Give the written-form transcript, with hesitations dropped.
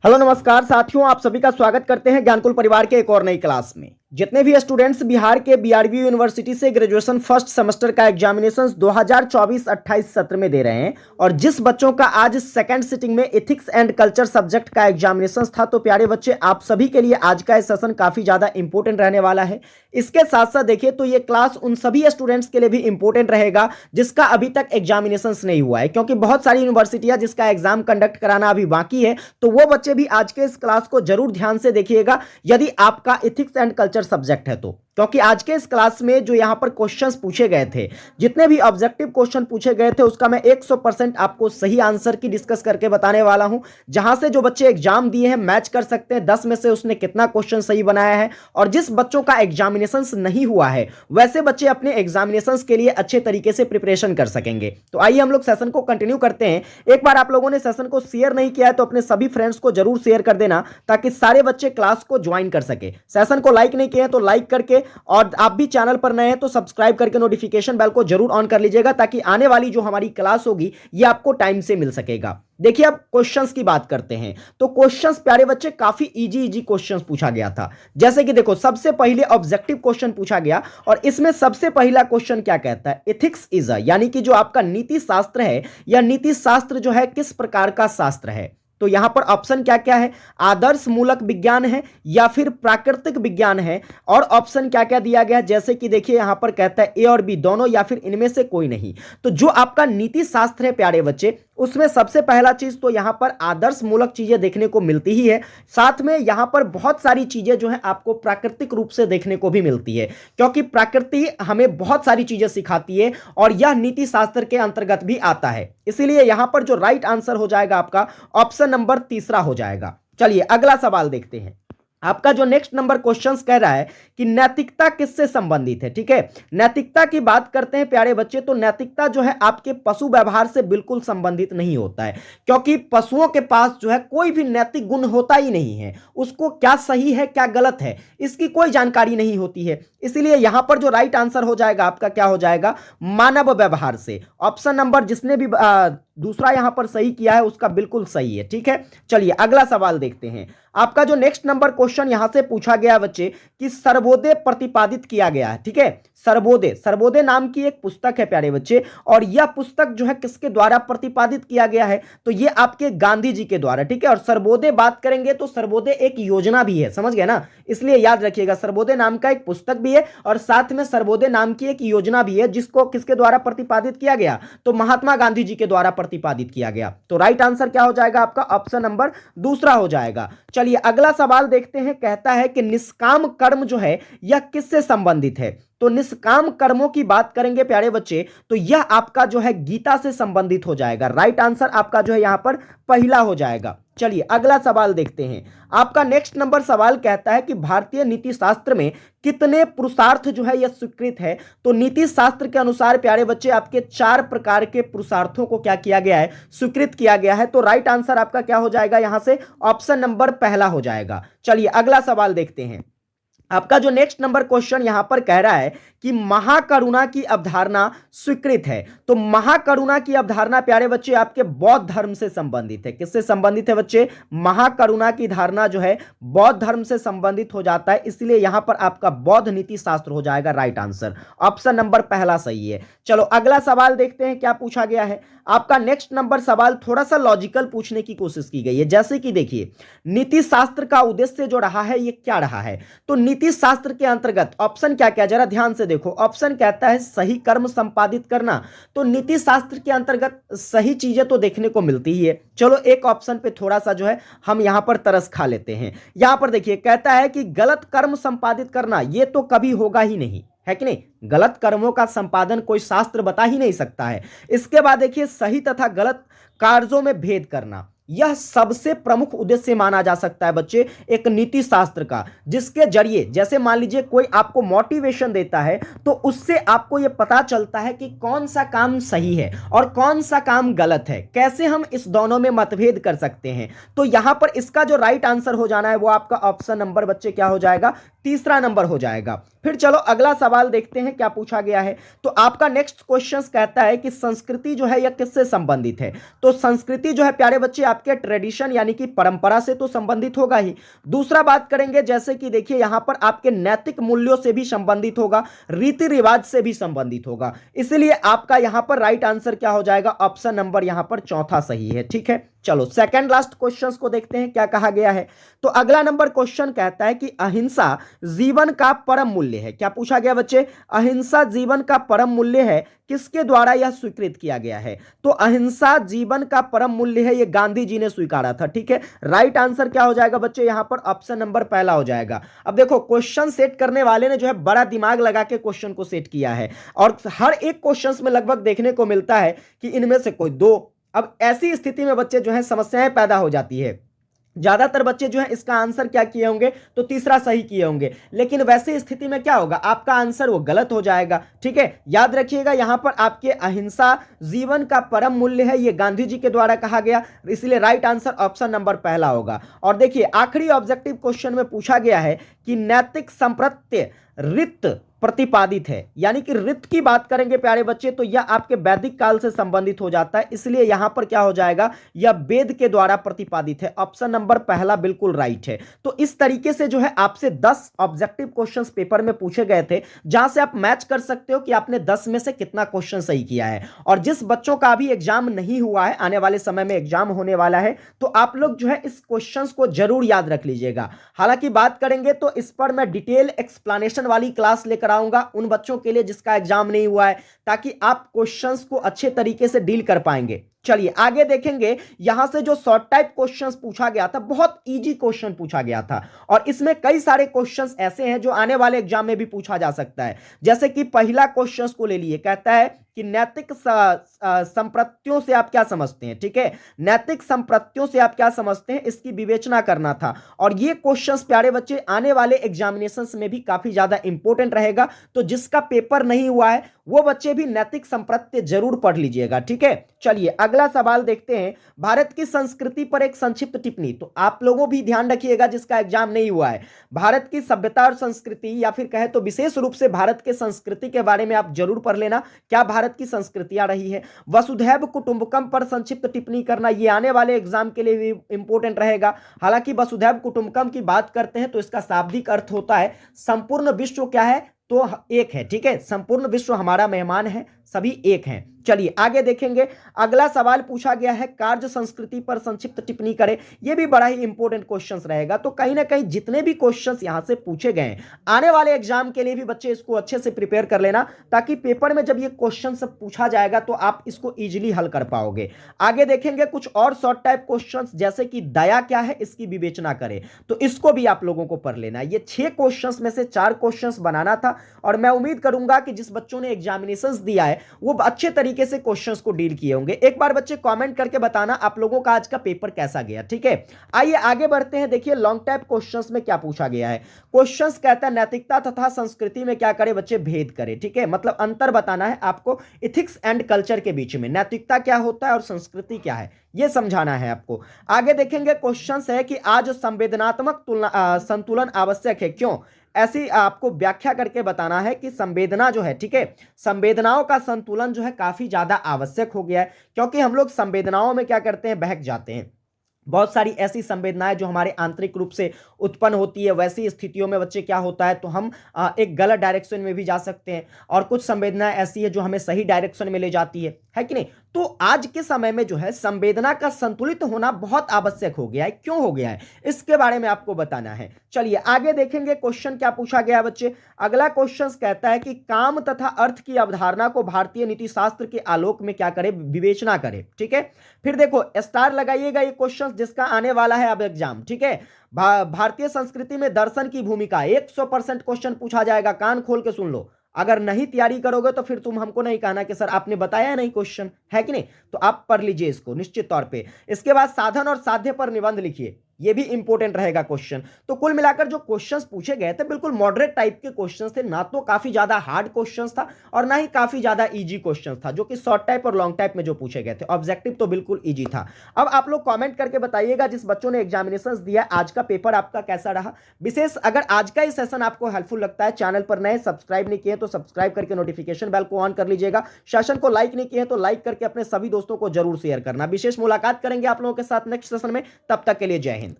Hello नमस्कार साथियों, आप सभी का स्वागत करते हैं ज्ञानकुल परिवार के एक और नई क्लास में। जितने भी स्टूडेंट्स बिहार के बीआरबी यूनिवर्सिटी से ग्रेजुएशन फर्स्ट सेमेस्टर का एग्जामिनेशन 2024-28 सत्र में दे रहे हैं और जिस बच्चों का आज सेकंड सिटिंग में एथिक्स एंड कल्चर सब्जेक्ट का एग्जामिनेशन था, तो प्यारे बच्चे आप सभी के लिए आज का ये सेशन काफी ज्यादा इंपॉर्टेंट रहने वाला है। इसके साथ साथ देखिए तो ये क्लास उन सभी स्टूडेंट्स के लिए भी इंपॉर्टेंट रहेगा जिसका अभी तक एग्जामिनेशन नहीं हुआ है, क्योंकि बहुत सारी यूनिवर्सिटियां जिसका एग्जाम कंडक्ट कराना अभी बाकी है, तो वो बच्चे भी आज के इस क्लास को जरूर ध्यान से देखिएगा यदि आपका एथिक्स एंड कल्चर सब्जेक्ट है तो। क्योंकि आज के इस क्लास में जो यहां पर क्वेश्चंस पूछे गए थे, जितने भी ऑब्जेक्टिव क्वेश्चन पूछे गए थे, उसका मैं 100% आपको सही आंसर की डिस्कस करके बताने वाला हूं, जहां से जो बच्चे एग्जाम दिए हैं मैच कर सकते हैं 10 में से उसने कितना क्वेश्चन सही बनाया है। और जिस बच्चों का एग्जामिनेशन नहीं हुआ है वैसे बच्चे अपने एग्जामिनेशन के लिए अच्छे तरीके से प्रिपरेशन कर सकेंगे। तो आइए हम लोग सेशन को कंटिन्यू करते हैं। एक बार आप लोगों ने सेशन को शेयर नहीं किया है तो अपने सभी फ्रेंड्स को जरूर शेयर कर देना ताकि सारे बच्चे क्लास को ज्वाइन कर सके। सेशन को लाइक नहीं किए हैं तो लाइक करके, और आप भी चैनल पर नए हैं तो सब्सक्राइब करके नोटिफिकेशन बेल को जरूर ऑन कर लीजिएगा ताकि आने वाली जो हमारी क्लास होगी ये आपको टाइम से मिल सकेगा। देखिए अब क्वेश्चंस की बात करते हैं तो क्वेश्चंस प्यारे बच्चे काफी इजी क्वेश्चंस पूछा गया था। जैसे कि देखो सबसे पहले ऑब्जेक्टिव क्वेश्चन पूछा गया और इसमें सबसे पहला क्वेश्चन क्या कहता है, एथिक्स इज यानी कि जो आपका नीति शास्त्र है या नीति शास्त्र जो है किस प्रकार का शास्त्र है। तो यहां पर ऑप्शन क्या क्या है, आदर्श मूलक विज्ञान है या फिर प्राकृतिक विज्ञान है, और ऑप्शन क्या क्या दिया गया है, जैसे कि देखिए यहां पर कहता है ए और बी दोनों या फिर इनमें से कोई नहीं। तो जो आपका नीति शास्त्र है प्यारे बच्चे, उसमें सबसे पहला चीज तो यहां पर आदर्श मूलक चीजें देखने को मिलती ही है, साथ में यहां पर बहुत सारी चीजें जो है आपको प्राकृतिक रूप से देखने को भी मिलती है, क्योंकि प्रकृति हमें बहुत सारी चीजें सिखाती है और यह नीति शास्त्र के अंतर्गत भी आता है। इसीलिए यहां पर जो राइट आंसर हो जाएगा आपका ऑप्शन नंबर तीसरा हो जाएगा। चलिए अगला सवाल देखते हैं। आपका जो नेक्स्ट नंबर क्वेश्चंस कह रहा है कि नैतिकता किससे संबंधित है। ठीक है, नैतिकता की बात करते हैं प्यारे बच्चे, तो नैतिकता जो है आपके पशु व्यवहार से बिल्कुल संबंधित नहीं होता है, क्योंकि पशुओं के पास जो है कोई भी नैतिक गुण होता ही नहीं है। उसको क्या सही है क्या गलत है इसकी कोई जानकारी नहीं होती है। इसीलिए यहां पर जो राइट आंसर हो जाएगा आपका क्या हो जाएगा, मानव व्यवहार से। ऑप्शन नंबर जिसने भी दूसरा यहां पर सही किया है उसका बिल्कुल सही है। ठीक है, चलिए अगला सवाल देखते हैं। आपका जो नेक्स्ट नंबर क्वेश्चन यहां से पूछा गया बच्चे कि सर्वोदय प्रतिपादित किया गया है। ठीक है, सर्वोदय नाम की एक पुस्तक है प्यारे बच्चे, और यह पुस्तक जो है किसके द्वारा प्रतिपादित किया गया है, तो ये आपके गांधी जी के द्वारा। ठीक है, और सर्वोदय बात करेंगे तो सर्वोदय एक योजना भी है, समझ गए ना, इसलिए याद रखिएगा सर्वोदय नाम का एक पुस्तक भी है और साथ में सर्वोदय नाम की एक योजना भी है, जिसको किसके द्वारा प्रतिपादित किया गया, तो महात्मा गांधी जी के द्वारा प्रतिपादित किया गया। तो राइट आंसर क्या हो जाएगा आपका, ऑप्शन नंबर दूसरा हो जाएगा। चलिए अगला सवाल देखते हैं। कहता है कि निष्काम कर्म जो है यह किससे संबंधित है। तो निष्काम कर्मों की बात करेंगे प्यारे बच्चे तो यह आपका जो है गीता से संबंधित हो जाएगा। राइट आंसर आपका जो है यहां पर पहला हो जाएगा। चलिए अगला सवाल देखते हैं। आपका नेक्स्ट नंबर सवाल कहता है कि भारतीय नीति शास्त्र में कितने पुरुषार्थ जो है यह स्वीकृत है। तो नीति शास्त्र के अनुसार प्यारे बच्चे आपके 4 प्रकार के पुरुषार्थों को क्या किया गया है, स्वीकृत किया गया है। तो राइट आंसर आपका क्या हो जाएगा, यहां से ऑप्शन नंबर पहला हो जाएगा। चलिए अगला सवाल देखते हैं। आपका जो नेक्स्ट नंबर क्वेश्चन यहां पर कह रहा है कि महाकरुणा की अवधारणा स्वीकृत है। तो महाकरुणा की अवधारणा प्यारे बच्चे आपके बौद्ध धर्म से संबंधित है। किससे संबंधित है बच्चे, महाकरुणा की धारणा जो है बौद्ध धर्म से संबंधित हो जाता है, इसलिए यहां पर आपका बौद्ध नीति शास्त्र हो जाएगा राइट आंसर। ऑप्शन नंबर पहला सही है। चलो अगला सवाल देखते हैं क्या पूछा गया है। आपका नेक्स्ट नंबर सवाल थोड़ा सा लॉजिकल पूछने की कोशिश की गई है। जैसे कि देखिए नीति शास्त्र का उद्देश्य जो रहा है ये क्या रहा है, तो नीति शास्त्र के अंतर्गत ऑप्शन क्या क्या, जरा ध्यान से देखो। ऑप्शन कहता है सही कर्म संपादित करना। तो नीति शास्त्र के अंतर्गत सही चीजें तो देखने को मिलती ही है। चलो एक ऑप्शन पे थोड़ा सा जो है हम यहां पर तरस खा लेते हैं। यहां पर देखिए कहता है कि गलत कर्म संपादित करना, ये तो कभी होगा ही नहीं, है कि नहीं, गलत कर्मों का संपादन कोई शास्त्र बता ही नहीं सकता है। इसके बाद देखिए सही तथा गलत कार्यों में भेद करना, यह सबसे प्रमुख उद्देश्य माना जा सकता है बच्चे एक नीति शास्त्र का, जिसके जरिए जैसे मान लीजिए कोई आपको मोटिवेशन देता है तो उससे आपको यह पता चलता है कि कौन सा काम सही है और कौन सा काम गलत है, कैसे हम इस दोनों में मतभेद कर सकते हैं। तो यहां पर इसका जो राइट आंसर हो जाना है वो आपका ऑप्शन नंबर बच्चे क्या हो जाएगा, तीसरा नंबर हो जाएगा। फिर चलो अगला सवाल देखते हैं क्या पूछा गया है। तो आपका नेक्स्ट क्वेश्चन कहता है कि संस्कृति जो है यह किससे संबंधित है। तो संस्कृति जो है प्यारे बच्चे आपके ट्रेडिशन यानी कि परंपरा से तो संबंधित होगा ही। दूसरा बात करेंगे जैसे कि देखिए यहां पर आपके नैतिक मूल्यों से भी संबंधित होगा, रीति रिवाज से भी संबंधित होगा। इसलिए आपका यहां पर राइट आंसर क्या हो जाएगा, ऑप्शन नंबर यहां पर चौथा सही है। ठीक है, चलो सेकंड लास्ट क्वेश्चंस को देखते हैं क्या कहा गया है। तो अगला नंबर क्वेश्चन कहता है कि अहिंसा जीवन का परम मूल्य है। क्या पूछा गया बच्चे, अहिंसा जीवन का परम मूल्य है, किसके द्वारा यह स्वीकृत किया गया है। तो अहिंसा जीवन का परम मूल्य है, यह गांधी जी ने स्वीकारा था। ठीक है, राइट आंसर क्या हो जाएगा बच्चे, यहां पर ऑप्शन नंबर पहला हो जाएगा। अब देखो क्वेश्चन सेट करने वाले ने जो है बड़ा दिमाग लगा के क्वेश्चन को सेट किया है और हर एक क्वेश्चन में लगभग देखने को मिलता है कि इनमें से कोई दो। अब ऐसी स्थिति में बच्चे जो है समस्याएं पैदा हो जाती है। ज्यादातर बच्चे जो है इसका आंसर क्या किए होंगे, तो तीसरा सही किए होंगे, लेकिन वैसे स्थिति में क्या होगा, आपका आंसर वो गलत हो जाएगा। ठीक है, याद रखिएगा यहां पर आपके अहिंसा जीवन का परम मूल्य है, ये गांधी जी के द्वारा कहा गया, इसलिए राइट आंसर ऑप्शन नंबर पहला होगा। और देखिए आखिरी ऑब्जेक्टिव क्वेश्चन में पूछा गया है कि नैतिक संप्रत्य रित प्रतिपादित है, यानी कि रित की बात करेंगे प्यारे बच्चे तो यह आपके वैदिक काल से संबंधित हो जाता है, इसलिए यहां पर क्या हो जाएगा, यह वेद के द्वारा प्रतिपादित है। ऑप्शन नंबर पहला बिल्कुल राइट है। तो इस तरीके से जो है आपसे 10 ऑब्जेक्टिव क्वेश्चंस पेपर में पूछे गए थे, जहां से आप मैच कर सकते हो कि आपने 10 में से कितना क्वेश्चन सही किया है। और जिस बच्चों का अभी एग्जाम नहीं हुआ है, आने वाले समय में एग्जाम होने वाला है, तो आप लोग जो है इस क्वेश्चंस को जरूर याद रख लीजिएगा। हालांकि बात करेंगे तो इस पर मैं डिटेल एक्सप्लेनेशन वाली क्लास लेकर आऊंगा उन बच्चों के लिए जिसका एग्जाम नहीं हुआ है, ताकि आप क्वेश्चंस को अच्छे तरीके से डील कर पाएंगे। चलिए आगे देखेंगे, यहां से जो शॉर्ट टाइप क्वेश्चंस पूछा गया था, बहुत इजी क्वेश्चन पूछा गया था और इसमें कई सारे क्वेश्चंस ऐसे हैं जो आने वाले एग्जाम में भी पूछा जा सकता है। जैसे कि पहला क्वेश्चंस को ले लिए, कहता है कि नैतिक संप्रत्तियों से आप क्या समझते हैं। ठीक है, नैतिक संप्रत्तियों से आप क्या समझते हैं, इसकी विवेचना करना था। और ये क्वेश्चंस प्यारे बच्चे आने वाले एग्जामिनेशंस में भी काफी ज्यादा इंपॉर्टेंट रहेगा, तो जिसका पेपर नहीं हुआ है वो बच्चे भी नैतिक संप्रत्ति जरूर पढ़ लीजिएगा। ठीक है, चलिए अगला सवाल देखते हैं, भारत की संस्कृति पर एक संक्षिप्त टिप्पणी। तो आप लोगों भी ध्यान रखिएगा जिसका एग्जाम नहीं हुआ है, भारत की सभ्यता और संस्कृति, या फिर कहे तो विशेष रूप से भारत के संस्कृति के बारे में आप जरूर पढ़ लेना, क्या भारत की संस्कृतियां रही है। वसुधैव कुटुंबकम पर संक्षिप्त टिप्पणी करना, ये आने वाले एग्जाम के लिए भी इंपॉर्टेंट रहेगा। हालांकि वसुधैव कुटुंबकम की बात करते हैं तो इसका शाब्दिक अर्थ होता है संपूर्ण विश्व क्या है, तो एक है। ठीक है, संपूर्ण विश्व हमारा मेहमान है, सभी एक हैं। चलिए आगे देखेंगे, अगला सवाल पूछा गया है कार्य संस्कृति पर संक्षिप्त टिप्पणी करें। यह भी बड़ा ही इंपॉर्टेंट क्वेश्चंस रहेगा। तो कहीं ना कहीं जितने भी क्वेश्चंस यहां से पूछे गए हैं, आने वाले एग्जाम के लिए भी बच्चे इसको अच्छे से प्रिपेयर कर लेना, ताकि पेपर में जब ये क्वेश्चन सब पूछा जाएगा तो आप इसको इजीली हल कर पाओगे। आगे देखेंगे कुछ और शॉर्ट टाइप क्वेश्चन, जैसे कि दया क्या है, इसकी विवेचना करें, तो इसको भी आप लोगों को पढ़ लेना। ये 6 क्वेश्चन में से 4 क्वेश्चन बनाना था और मैं उम्मीद करूंगा कि जिस बच्चों ने एग्जामिनेशन दिया है वो अच्छे तरीके से क्वेश्चंस को डील किए होंगे। एक बार बच्चे कमेंट करके बताना आप लोगों का आज का पेपर कैसा गया। ठीक है, आइए आगे बढ़ते हैं। देखिए लॉन्ग टाइप क्वेश्चंस में क्या पूछा गया है। क्वेश्चंस कहता है नैतिकता तथा संस्कृति में क्या करे बच्चे, भेद करे। ठीक है, मतलब अंतर बताना है आपको इथिक्स एंड कल्चर के बीच में, नैतिकता क्या होता है और संस्कृति क्या है, यह समझाना है आपको। आगे देखेंगे क्वेश्चंस है कि आज संवेदनात्मक संतुलन आवश्यक है, क्यों, ऐसी आपको व्याख्या करके बताना है कि संवेदना जो है, ठीक है, संवेदनाओं का संतुलन जो है काफी ज्यादा आवश्यक हो गया है, क्योंकि हम लोग संवेदनाओं में क्या करते हैं, बहक जाते हैं। बहुत सारी ऐसी संवेदनाएं जो हमारे आंतरिक रूप से उत्पन्न होती है, वैसी स्थितियों में बच्चे क्या होता है, तो हम एक गलत डायरेक्शन में भी जा सकते हैं, और कुछ संवेदनाएं ऐसी है जो हमें सही डायरेक्शन में ले जाती है कि नहीं। तो आज के समय में जो है संवेदना का संतुलित होना बहुत आवश्यक हो गया है। क्यों हो गया है, इसके बारे में आपको बताना है। चलिए आगे देखेंगे क्वेश्चन क्या पूछा गया है बच्चे। अगला क्वेश्चन कहता है कि काम तथा अर्थ की अवधारणा को भारतीय नीति शास्त्र के आलोक में क्या करे, विवेचना करे। ठीक है, फिर देखो स्टार लगाइएगा ये क्वेश्चन जिसका आने वाला है अब एग्जाम। ठीक है, भारतीय संस्कृति में दर्शन की भूमिका 100% क्वेश्चन पूछा जाएगा, कान खोल के सुन लो। अगर नहीं तैयारी करोगे तो फिर तुम हमको नहीं कहना कि सर आपने बताया नहीं क्वेश्चन, है कि नहीं। तो आप पढ़ लीजिए इसको निश्चित तौर पे। इसके बाद साधन और साध्य पर निबंध लिखिए। ये भी इंपॉर्टेंट रहेगा क्वेश्चन। तो कुल मिलाकर जो क्वेश्चंस पूछे गए थे बिल्कुल मॉडरेट टाइप के क्वेश्चंस थे, ना तो काफी ज्यादा हार्ड क्वेश्चंस था और ना ही काफी ज्यादा इजी क्वेश्चंस था, जो कि शॉर्ट टाइप और लॉन्ग टाइप में जो पूछे गए थे। ऑब्जेक्टिव तो बिल्कुल इजी था। अब आप लोग कमेंट करके बताइएगा जिस बच्चों ने एग्जामिनेशन दिया आज का पेपर आपका कैसा रहा। विशेष अगर आज का ही सेशन आपको हेल्पफुल लगता है, चैनल पर नए सब्सक्राइब नहीं किए तो सब्सक्राइब करके नोटिफिकेशन बेल को ऑन कर लीजिएगा। सेशन को लाइक नहीं किए तो लाइक करके अपने सभी दोस्तों को जरूर शेयर करना। विशेष मुलाकात करेंगे आप लोगों के साथ नेक्स्ट सेशन में, तब तक के लिए जय हिंद।